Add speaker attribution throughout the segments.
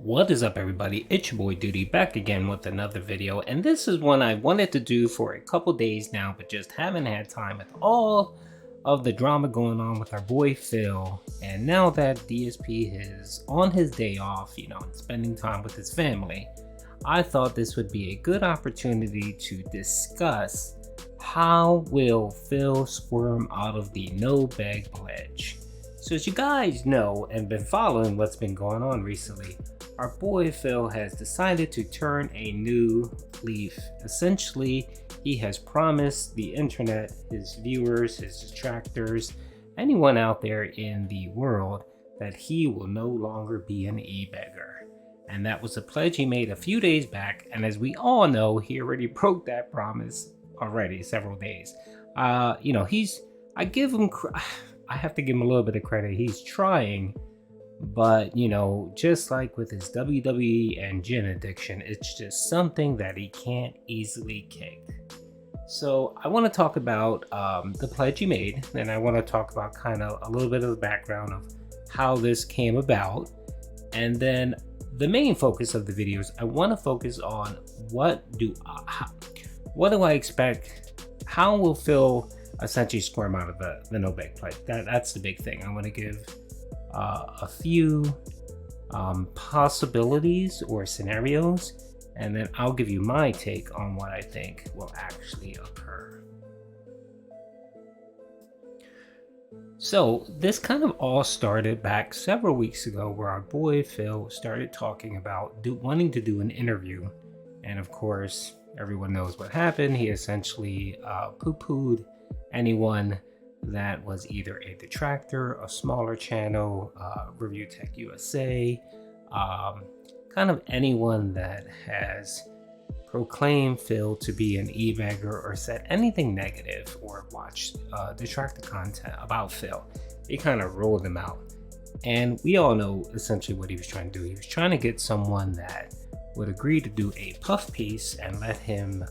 Speaker 1: What is up, everybody? It's your boy Duty back again with another video, and this is one I wanted to do for a couple days now, but just haven't had time with all of the drama going on with our boy Phil. And now that DSP is on his day off, and spending time with his family, I thought this would be a good opportunity to discuss how will Phil squirm out of the no bag pledge. So as you guys know and been following what's been going on recently, our boy Phil has decided to turn a new leaf. Essentially, he has promised the internet, his viewers, his detractors, anyone out there in the world, that he will no longer be an e-beggar. And that was a pledge he made a few days back, and as we all know, he already broke that promise already several days. I give him I have to give him a little bit of credit. He's trying, but just like with his WWE and gin addiction, it's just something that he can't easily kick. So I want to talk about the pledge he made, and I want to talk about kind of a little bit of the background of how this came about, and then the main focus of the videos, I want to focus on what do I expect? How will Phil essentially squirm out of the no bag pledge? That's the big thing. I want to give a few possibilities or scenarios, and then I'll give you my take on what I think will actually occur. So this kind of all started back several weeks ago, where our boy Phil started talking about wanting to do an interview, and of course everyone knows what happened. He essentially poo-pooed anyone that was either a detractor, a smaller channel, Review Tech USA, kind of anyone that has proclaimed Phil to be an e-bagger or said anything negative or watched detractor content about Phil. He kind of rolled them out. And we all know essentially what he was trying to do. He was trying to get someone that would agree to do a puff piece and let him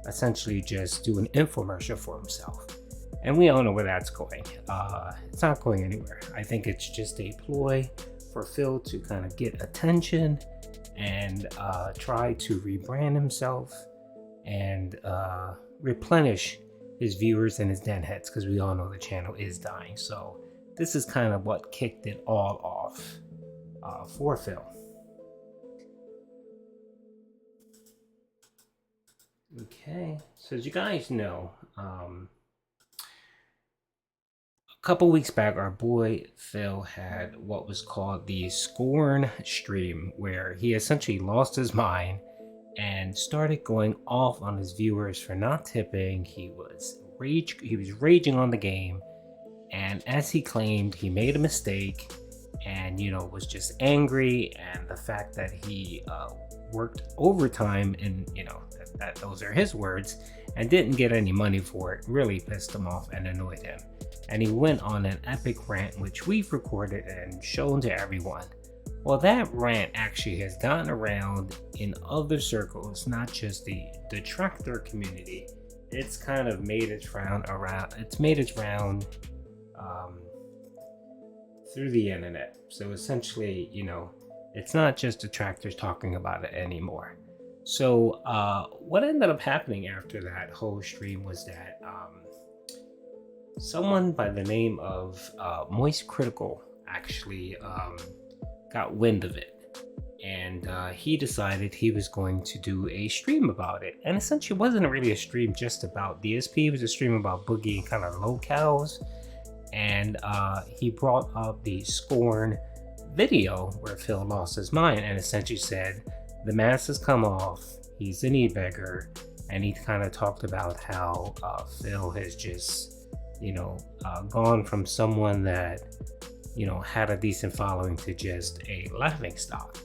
Speaker 1: essentially just do an infomercial for himself. And we all know where that's going. It's not going anywhere. I think it's just a ploy for Phil to kind of get attention and try to rebrand himself and replenish his viewers and his den heads, because we all know the channel is dying. So this is kind of what kicked it all off for Phil. Okay, so as you guys know, a couple weeks back, our boy Phil had what was called the Squirm stream, where he essentially lost his mind and started going off on his viewers for not tipping. He was raging on the game, and as he claimed, he made a mistake and was just angry, and the fact that he worked overtime, and that those are his words, and didn't get any money for it, really pissed him off and annoyed him. And he went on an epic rant, which we've recorded and shown to everyone. Well, that rant actually has gotten around in other circles, not just the detractor community. It's kind of made its round through the internet. So essentially, it's not just detractors talking about it anymore. So what ended up happening after that whole stream was that someone by the name of Moist Critical actually got wind of it, and he decided he was going to do a stream about it. And essentially, it wasn't really a stream just about DSP. It was a stream about Boogie and kind of locales. And he brought up the Squirm video where Phil lost his mind and essentially said the mask has come off, he's an e-beggar, and he kind of talked about how Phil has just gone from someone that had a decent following to just a laughing stock.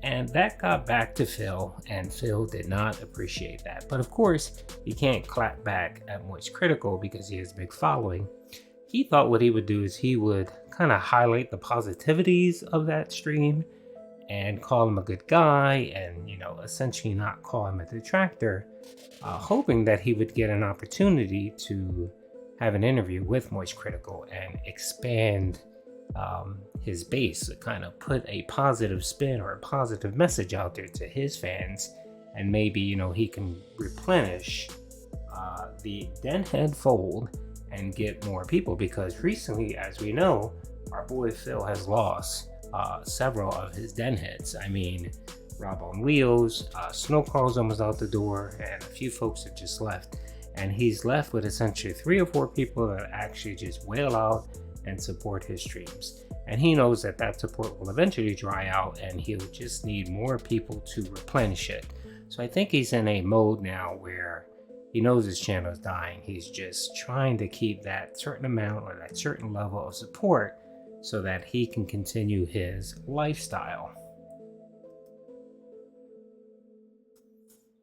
Speaker 1: And that got back to Phil, and Phil did not appreciate that. But of course, you can't clap back at Moist Critical because he has a big following. He thought what he would do is he would kind of highlight the positivities of that stream and call him a good guy, and essentially not call him a detractor, hoping that he would get an opportunity to have an interview with Moist Critical and expand his base, to kind of put a positive spin or a positive message out there to his fans, and maybe he can replenish the den head fold and get more people, because recently, as we know, our boy Phil has lost several of his den heads. I mean, Rob on Wheels, Snowcrawl's almost out the door, and a few folks have just left. And he's left with essentially 3 or 4 people that actually just wail out and support his streams. And he knows that that support will eventually dry out, and he'll just need more people to replenish it. So I think he's in a mode now where he knows his channel is dying. He's just trying to keep that certain amount or that certain level of support so that he can continue his lifestyle.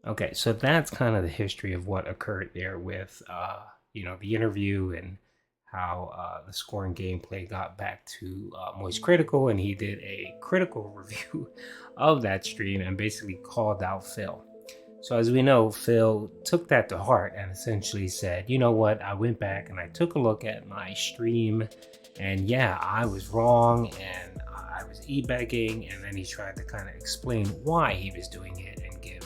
Speaker 1: Okay, so that's kind of the history of what occurred there with, the interview, and how the Squirm gameplay got back to Moist Critical, and he did a critical review of that stream and basically called out Phil. So as we know, Phil took that to heart and essentially said, you know what, I went back and I took a look at my stream, and yeah, I was wrong, and I was e-begging, and then he tried to kind of explain why he was doing it and give,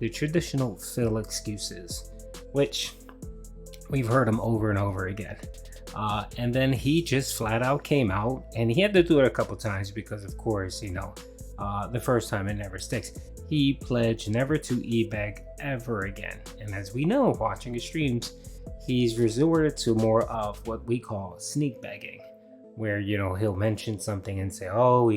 Speaker 1: the traditional Phil excuses, which we've heard him over and over again. And then he just flat out came out, and he had to do it a couple times because, of course, the first time it never sticks. He pledged never to e-beg ever again. And as we know, watching his streams, he's resorted to more of what we call sneak begging, where, he'll mention something and say, oh,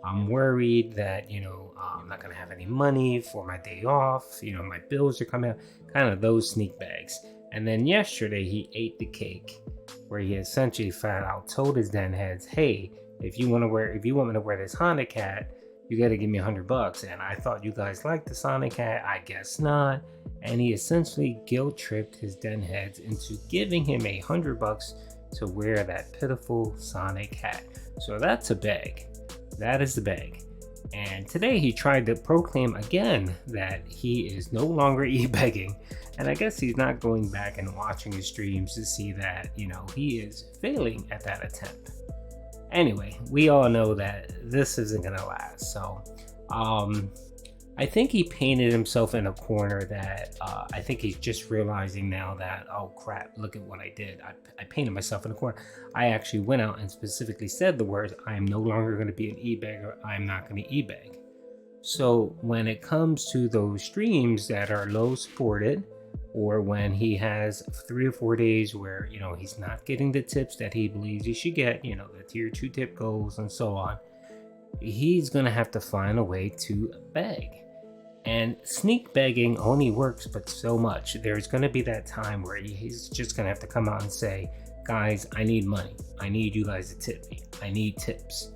Speaker 1: I'm worried that, I'm not going to have any money for my day off. My bills are coming out, kind of those sneak begs. And then yesterday he ate the cake, where he essentially flat out told his den heads, hey, if you want me to wear this Sonic hat, you got to give me $100. And I thought you guys liked the Sonic hat. I guess not. And he essentially guilt tripped his den heads into giving him $100 to wear that pitiful Sonic hat. So that's a beg. That is the beg. And today he tried to proclaim again that he is no longer e-begging. And I guess he's not going back and watching his streams to see that, he is failing at that attempt. Anyway, we all know that this isn't going to last. So I think he painted himself in a corner that I think he's just realizing now that, oh crap, look at what I did. I painted myself in a corner. I actually went out and specifically said the words, I am no longer going to be an e-beggar. I'm not going to e-beg. So when it comes to those streams that are low supported, or when he has 3 or 4 days where, he's not getting the tips that he believes he should get, the tier 2 tip goals and so on, he's going to have to find a way to beg. And sneak begging only works but so much. There's going to be that time where he's just going to have to come out and say, guys, I need money. I need you guys to tip me. I need tips.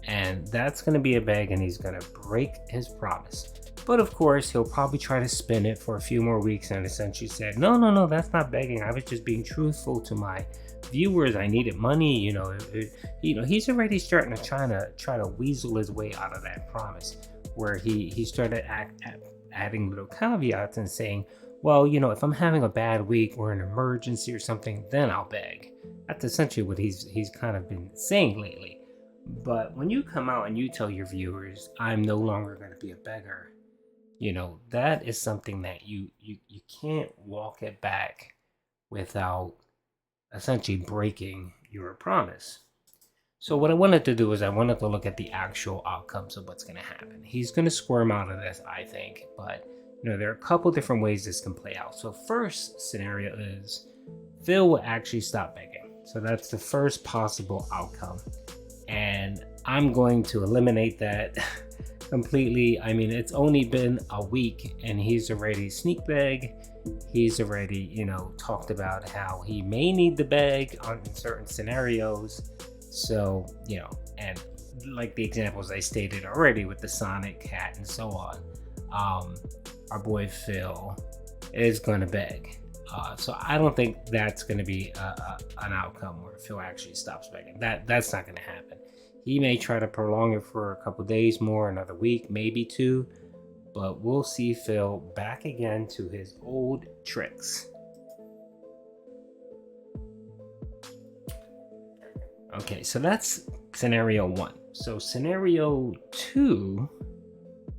Speaker 1: And that's going to be a beg, and he's going to break his promise. But of course, he'll probably try to spin it for a few more weeks and essentially said, no, that's not begging. I was just being truthful to my viewers. I needed money. He's already starting to try to weasel his way out of that promise, where he started adding little caveats and saying, well, if I'm having a bad week or an emergency or something, then I'll beg. That's essentially what he's kind of been saying lately. But when you come out and you tell your viewers, I'm no longer going to be a beggar, that is something that you can't walk it back without essentially breaking your promise. So what I wanted to do is I wanted to look at the actual outcomes of what's going to happen. He's going to squirm out of this, I think, but there are a couple different ways this can play out. So first scenario is Phil will actually stop begging. So that's the first possible outcome. And I'm going to eliminate that completely. I mean, it's only been a week and he's already sneak beg. He's already, talked about how he may need the bag on certain scenarios. So, and like the examples I stated already with the Sonic hat and so on, our boy Phil is going to beg. So I don't think that's going to be an outcome where Phil actually stops begging. That's not going to happen. He may try to prolong it for a couple days more, another week, maybe 2, but we'll see Phil back again to his old tricks. Okay, so that's scenario 1. So scenario 2,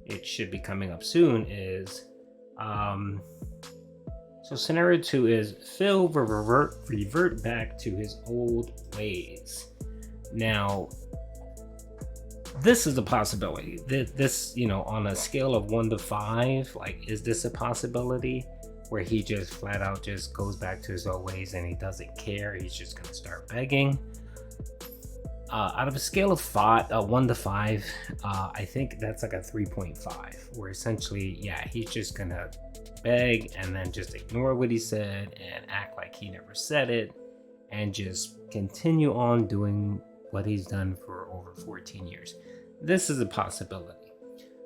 Speaker 1: it should be coming up soon, is so scenario 2 is Phil will revert back to his old ways. Now, this is a possibility. This, on a scale of 1 to 5, like, is this a possibility where he just flat out just goes back to his old ways and he doesn't care? He's just gonna start begging. Out of a scale of 1 to 5, I think that's like a 3.5, where essentially, yeah, he's just gonna beg and then just ignore what he said and act like he never said it and just continue on doing what he's done for over 14 years. This is a possibility.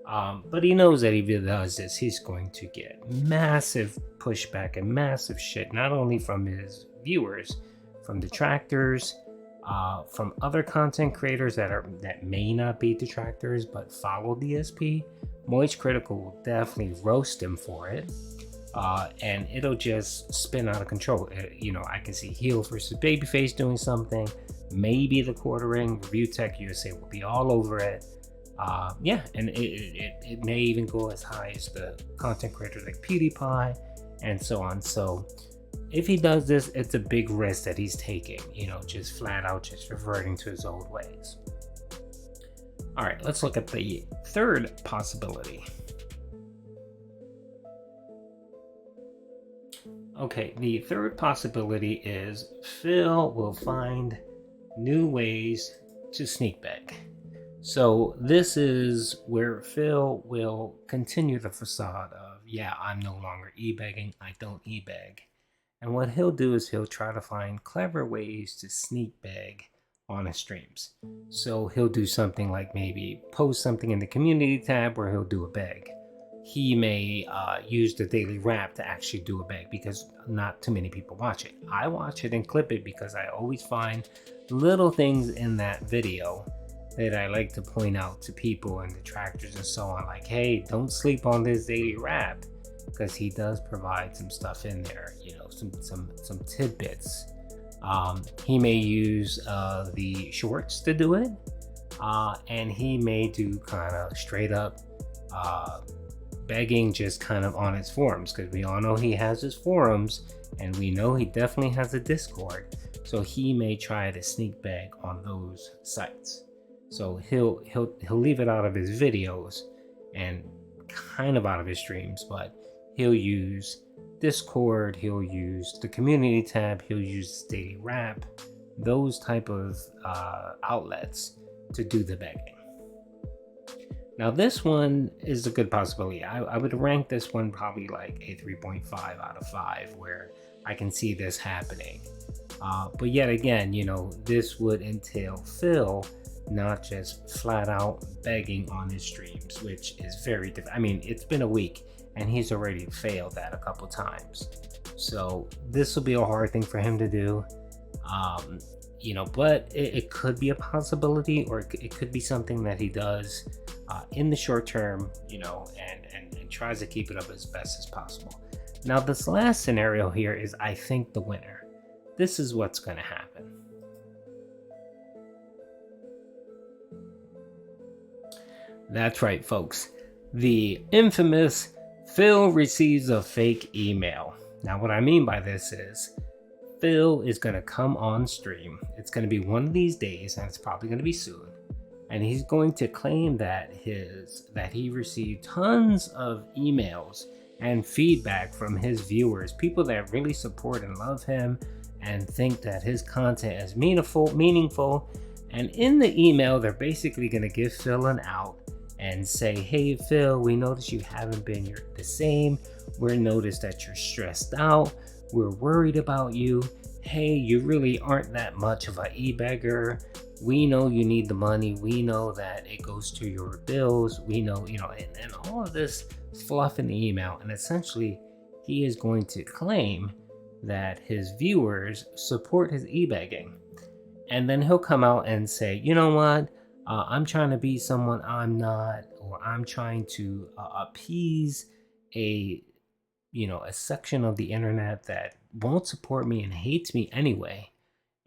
Speaker 1: But he knows that if he does this, he's going to get massive pushback and massive shit, not only from his viewers, from detractors, from other content creators that may not be detractors but follow DSP. Moist Critical will definitely roast him for it, and it'll just spin out of control. I can see heel versus babyface doing something. Maybe the quartering Review Tech USA will be all over it. And it may even go as high as the content creators like PewDiePie and so on. So if he does this, it's a big risk that he's taking, just flat out just reverting to his old ways. All right, let's look at the third possibility. Okay, the third possibility is Phil will find new ways to sneak beg. So this is where Phil will continue the facade of, yeah, I'm no longer e-begging, I don't e-beg. And what he'll do is he'll try to find clever ways to sneak beg on his streams. So he'll do something like maybe post something in the community tab where he'll do a beg. He may use the daily wrap to actually do a beg because not too many people watch it. I watch it and clip it because I always find little things in that video that I like to point out to people and detractors and so on. Like, hey, don't sleep on this daily wrap, because he does provide some stuff in there, some tidbits. He may use the shorts to do it, and he may do kind of straight up begging just kind of on his forums, because we all know he has his forums and we know he definitely has a Discord, so he may try to sneak beg on those sites. So he'll leave it out of his videos and kind of out of his streams, but he'll use Discord, he'll use the community tab, he'll use daily wrap, those type of outlets to do the begging. Now this one is a good possibility. I would rank this one probably like a 3.5 out of 5, where I can see this happening. But yet again, this would entail Phil not just flat out begging on his streams, which is very difficult. I mean, it's been a week and he's already failed that a couple times. So this will be a hard thing for him to do. But it could be a possibility, or it could be something that he does in the short term, and tries to keep it up as best as possible. Now, this last scenario here is, I think, the winner. This is what's going to happen. That's right, folks. The infamous Phil receives a fake email. Now, what I mean by this is Phil is going to come on stream. It's going to be one of these days, and it's probably going to be soon. And he's going to claim that he received tons of emails and feedback from his viewers, people that really support and love him and think that his content is meaningful. And in the email, they're basically going to give Phil an out and say, hey Phil, we noticed you haven't been the same. We noticed that you're stressed out. We're worried about you. Hey, you really aren't that much of an e-beggar. We know you need the money. We know that it goes to your bills. We know, and all of this fluff in the email. And essentially, he is going to claim that his viewers support his e-begging. And then he'll come out and say, you know what? I'm trying to be someone I'm not, or I'm trying to appease a section of the internet that won't support me and hates me anyway.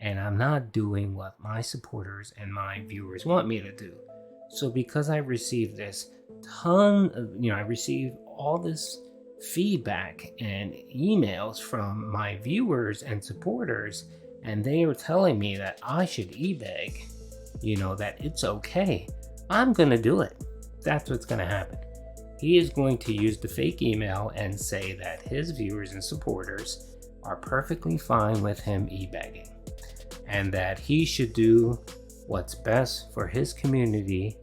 Speaker 1: and I'm not doing what my supporters and my viewers want me to do. So because I received this I received all this feedback and emails from my viewers and supporters, and they are telling me that I should e-beg, that it's okay. I'm gonna do it. That's what's gonna happen. He is going to use the fake email and say that his viewers and supporters are perfectly fine with him e-begging, and that he should do what's best for his community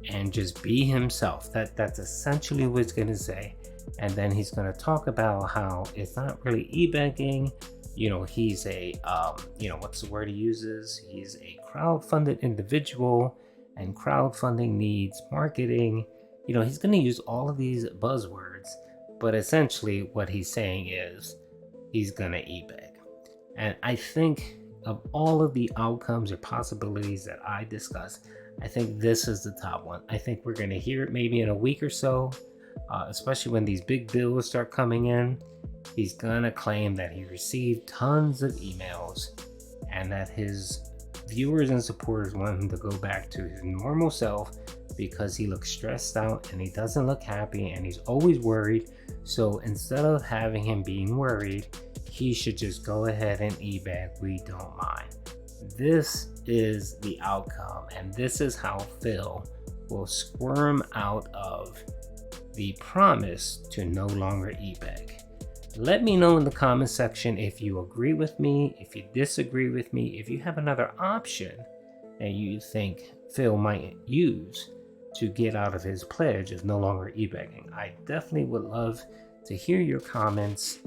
Speaker 1: and just be himself. That's essentially what he's going to say. And then he's going to talk about how it's not really e-begging. He's a what's the word he uses? He's a crowdfunded individual, and crowdfunding needs marketing. He's going to use all of these buzzwords, but essentially what he's saying is he's going to e-beg. And I think of all of the outcomes or possibilities that I discussed, I think this is the top one. I think we're going to hear it maybe in a week or so, especially when these big bills start coming in. He's going to claim that he received tons of emails and that his viewers and supporters want him to go back to his normal self because he looks stressed out and he doesn't look happy and he's always worried. So instead of having him being worried, he should just go ahead and e-beg. We don't mind. This is the outcome, and this is how Phil will squirm out of the promise to no longer e-beg. Let me know in the comment section if you agree with me, if you disagree with me, if you have another option that you think Phil might use to get out of his pledge of no longer e-begging. I definitely would love to hear your comments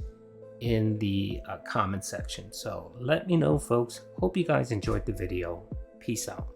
Speaker 1: in the comment section. So let me know, folks. Hope you guys enjoyed the video. Peace out.